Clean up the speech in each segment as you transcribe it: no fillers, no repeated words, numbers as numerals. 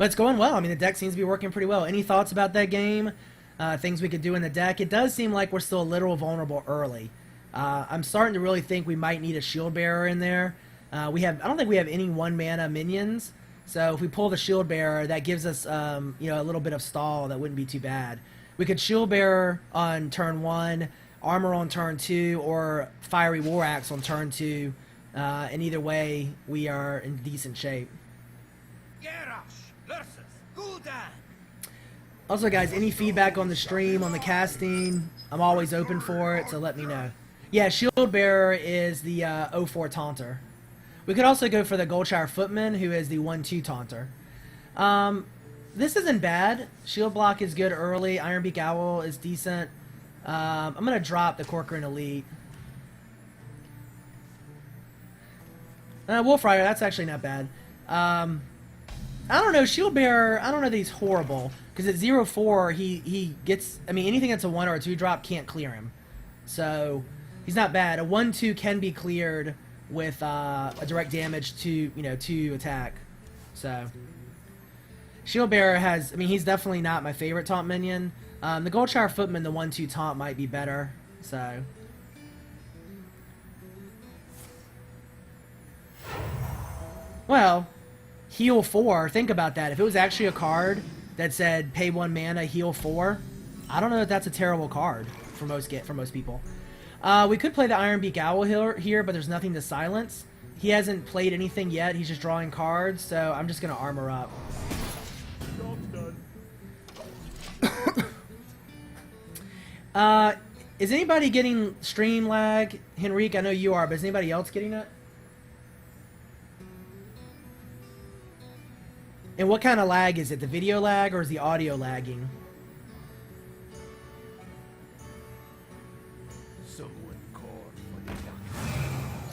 But it's going well. I mean, the deck seems to be working pretty well. Any thoughts about that game? Things we could do in the deck? It does seem like we're still a little vulnerable early. I'm starting to really think we might need a shield bearer in there. I don't think we have any 1-mana minions. So if we pull the shield bearer, that gives us a little bit of stall. That wouldn't be too bad. We could shield bearer on turn 1, armor on turn 2, or fiery war axe on turn 2. And either way, we are in decent shape. Also, guys, any feedback on the stream, on the casting, I'm always open for it, so let me know. Yeah, shield bearer is the 0-4 taunter. We could also go for the Goldshire Footman, who is the 1-2 taunter. This isn't bad. Shield block is good early. Ironbeak Owl is decent. I'm going to drop the Corcoran Elite. Wolf Rider, that's actually not bad. I don't know, Shield Bearer, I don't know that he's horrible. Because at 0-4, he gets... I mean, anything that's a 1 or a 2 drop can't clear him. So, he's not bad. A 1-2 can be cleared with a direct damage to, 2 attack. So, Shield Bearer has... I mean, he's definitely not my favorite taunt minion. The Goldshire Footman, the 1-2 taunt might be better. So... Well, heal 4, think about that. If it was actually a card that said pay 1 mana, heal 4, I don't know if that's a terrible card for most people. We could play the Ironbeak Owl here, but there's nothing to silence. He hasn't played anything yet, he's just drawing cards, so I'm just going to armor up. Is anybody getting stream lag? Henrique, I know you are, but is anybody else getting it? And what kind of lag is it? The video lag or is the audio lagging?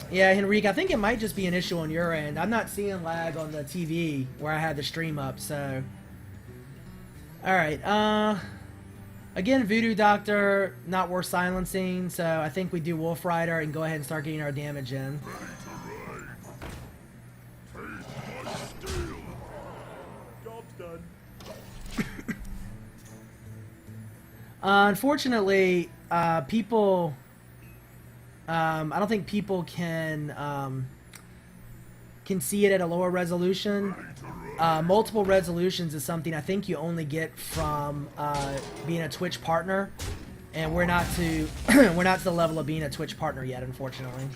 Yeah, Henrique, I think it might just be an issue on your end. I'm not seeing lag on the TV where I had the stream up, so... Alright, again, Voodoo Doctor, not worth silencing, so I think we do Wolf Rider and go ahead and start getting our damage in. Unfortunately, people... I don't think people can see it at a lower resolution. Multiple resolutions is something I think you only get from being a Twitch partner, and we're not to we're not to the level of being a Twitch partner yet, unfortunately.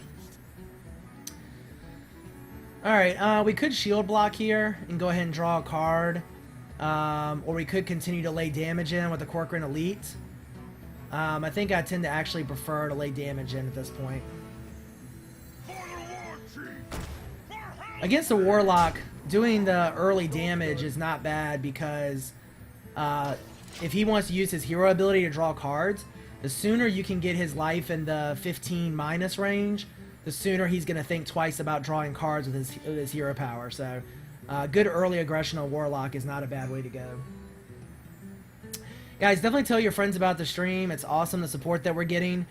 All right, we could shield block here and go ahead and draw a card, or we could continue to lay damage in with the Corcoran Elite. I think I tend to actually prefer to lay damage in at this point. Against the Warlock, doing the early damage is not bad because if he wants to use his hero ability to draw cards, the sooner you can get his life in the 15 minus range, the sooner he's going to think twice about drawing cards with his hero power. So good early aggression on Warlock is not a bad way to go. Guys, definitely tell your friends about the stream. It's awesome, the support that we're getting.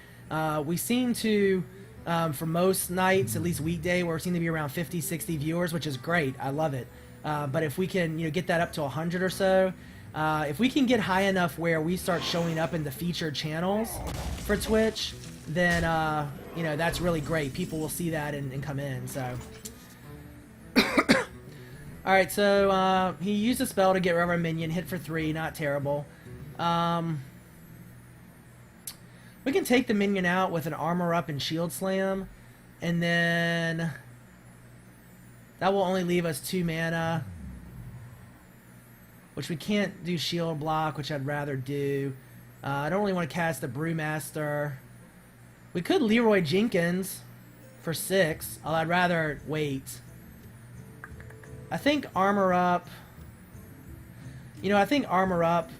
We seem to, for most nights, at least weekday, we seem to be around 50, 60 viewers, which is great. I love it. But if we can get that up to 100 or so, if we can get high enough where we start showing up in the featured channels for Twitch, then, that's really great. People will see that and come in, so... Alright, so he used a spell to get rid of our minion, hit for 3, not terrible. We can take the minion out with an armor up and shield slam, and then that will only leave us 2 mana, which we can't do shield block, which I'd rather do. I don't really want to cast the Brewmaster. We could Leroy Jenkins for 6, although I'd rather wait. I think armor up. I think armor up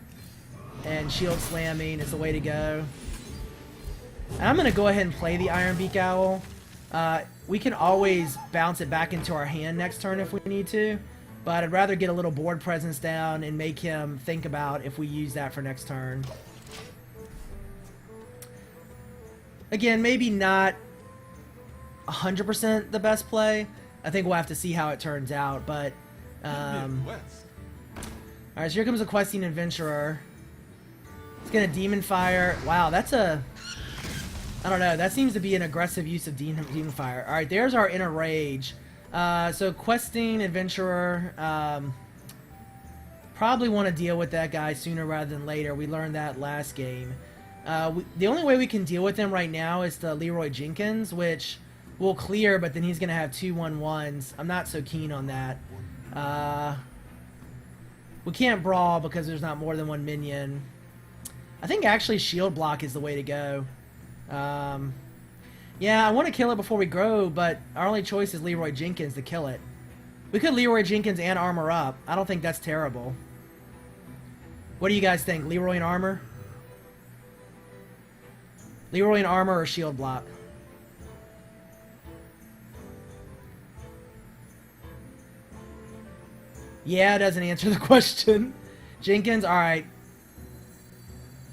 and shield slamming is the way to go. And I'm going to go ahead and play the Ironbeak Owl. We can always bounce it back into our hand next turn if we need to, but I'd rather get a little board presence down and make him think about if we use that for next turn. Again, maybe not 100% the best play. I think we'll have to see how it turns out, but Alright, so here comes a questing adventurer. It's gonna demon fire. Wow, that's a... I don't know, that seems to be an aggressive use of demon fire. Alright, there's our inner rage. So questing adventurer, probably want to deal with that guy sooner rather than later. We learned that last game. The only way we can deal with him right now is the Leroy Jenkins, which will clear, but then he's going to have 2/1/1s. I'm not so keen on that. We can't brawl because there's not more than one minion. I think actually shield block is the way to go. Yeah, I want to kill it before we grow, but our only choice is Leroy Jenkins to kill it. We could Leroy Jenkins and armor up. I don't think that's terrible. What do you guys think? Leroy and armor? Leroy and armor or shield block? Yeah, it doesn't answer the question. Jenkins? Alright.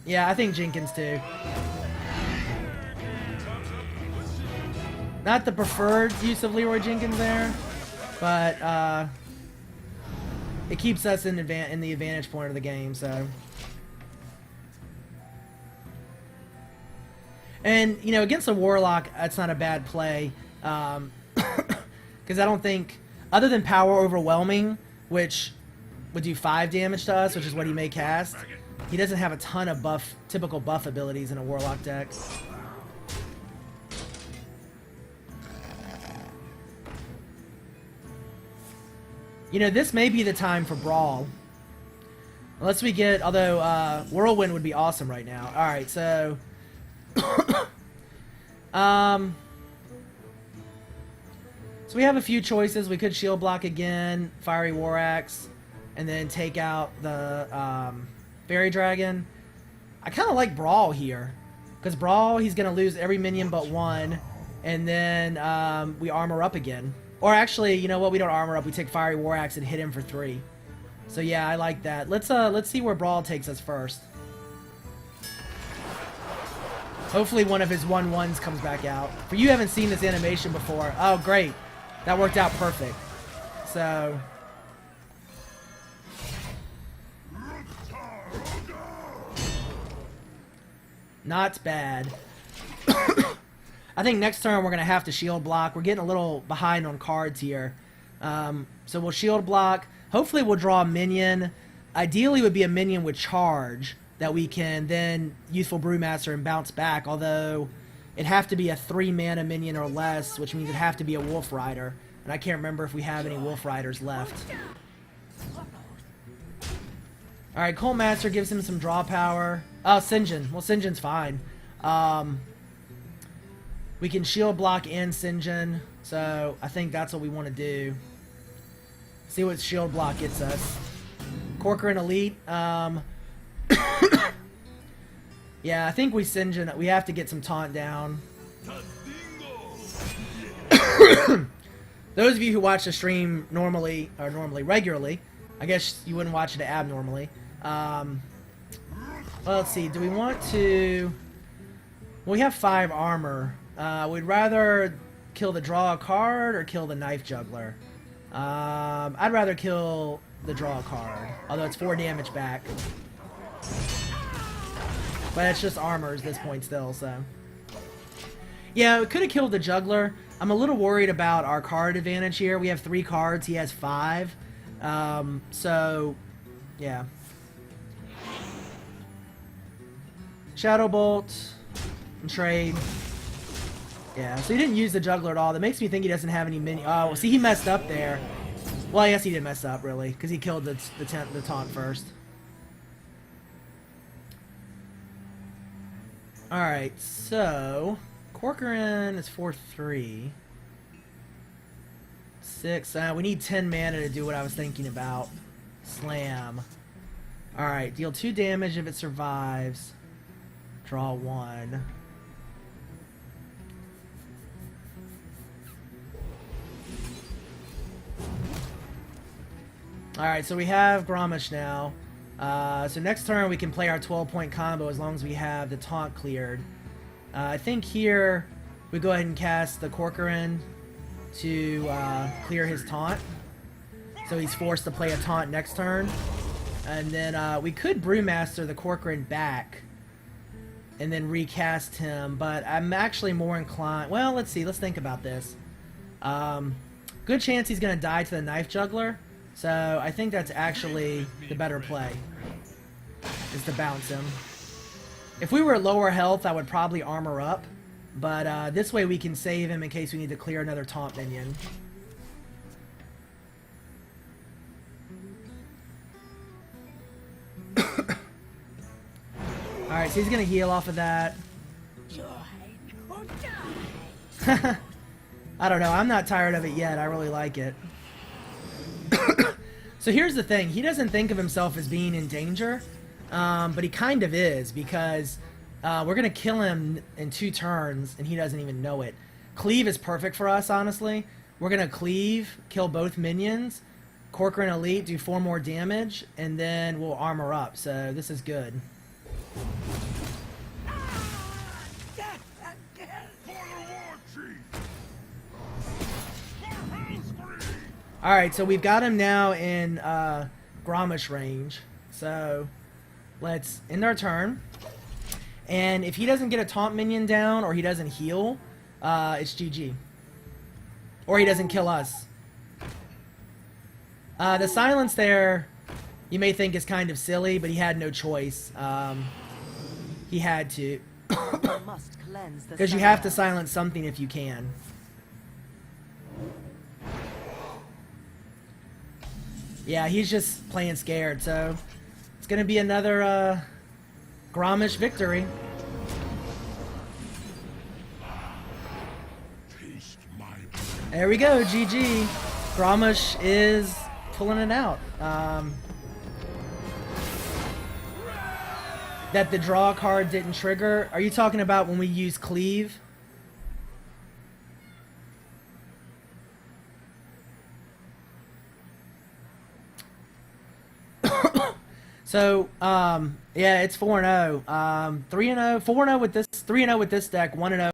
Yeah, I think Jenkins too. Not the preferred use of Leroy Jenkins there, but it keeps us in the advantage point of the game, so. And, you know, against a Warlock, that's not a bad play, because I don't think, other than Power Overwhelming, which would do 5 damage to us, which is what he may cast, he doesn't have a ton of typical buff abilities in a Warlock deck. You know, this may be the time for Brawl. Unless we get, although Whirlwind would be awesome right now. Alright, so... so we have a few choices. We could shield block again, Fiery War Axe, and then take out the Fairy Dragon. I kind of like Brawl here. Because Brawl, he's going to lose every minion but one, and then we armor up again. Or actually, you know what? We don't armor up. We take Fiery War Axe and hit him for 3. So yeah, I like that. Let's see where Brawl takes us first. Hopefully one of his 1/1s comes back out. For you who haven't seen this animation before, oh great. That worked out perfect. So... not bad. I think next turn we're going to have to shield block. We're getting a little behind on cards here. So we'll shield block. Hopefully we'll draw a minion. Ideally it would be a minion with charge that we can then Youthful Brewmaster and bounce back. Although it'd have to be a 3 mana minion or less, which means it'd have to be a Wolf Rider. And I can't remember if we have any Wolf Riders left. Alright, Colt Master gives him some draw power. Oh, Sinjin. Well, Sinjin's fine. We can shield block and Sinjin, so I think that's what we want to do. See what shield block gets us. Corcoran Elite. Yeah, I think we Sinjin. We have to get some taunt down. Those of you who watch the stream normally, or regularly, I guess you wouldn't watch it abnormally. Well, let's see. Do we want to... well, we have 5 armor. We'd rather kill the draw a card or kill the knife juggler. I'd rather kill the draw a card, although it's 4 damage back. But it's just armor at this point still, so. Yeah, we could have killed the juggler. I'm a little worried about our card advantage here. We have 3 cards, he has 5. So, yeah. Shadow Bolt and trade. Yeah, so he didn't use the juggler at all. That makes me think he doesn't have any mini. Oh, see, he messed up there. Well, I guess he didn't mess up really, because he killed the taunt first. All right, so Corcoran is 4/3. 6. We need 10 mana to do what I was thinking about. Slam. All right, deal 2 damage if it survives. Draw 1. Alright, so we have Grommash now. So next turn we can play our 12-point combo as long as we have the taunt cleared. I think here we go ahead and cast the Corcoran to clear his taunt. So he's forced to play a taunt next turn. And then we could Brewmaster the Corcoran back and then recast him, but I'm actually more inclined... Well, let's see. Let's think about this. Good chance he's going to die to the Knife Juggler, so I think that's actually the better play, is to bounce him. If we were at lower health, I would probably armor up, but this way we can save him in case we need to clear another taunt minion. Alright, so he's going to heal off of that. I don't know. I'm not tired of it yet. I really like it. So here's the thing. He doesn't think of himself as being in danger, but he kind of is, because we're going to kill him in 2 turns, and he doesn't even know it. Cleave is perfect for us, honestly. We're going to cleave, kill both minions, Corcoran Elite, do 4 more damage, and then we'll armor up. So this is good. Alright, so we've got him now in Grommash range. So let's end our turn. And if he doesn't get a taunt minion down or he doesn't heal, it's GG. Or he doesn't kill us. The silence there, you may think is kind of silly, but he had no choice. He had to. Because you have to silence something if you can. Yeah, he's just playing scared, so it's going to be another Grommash victory. There we go, GG. Grommash is pulling it out. That the draw card didn't trigger. Are you talking about when we use Cleave? So, yeah, it's 4-0. 3-0, 4-0 with this, 3-0 with this deck, 1-0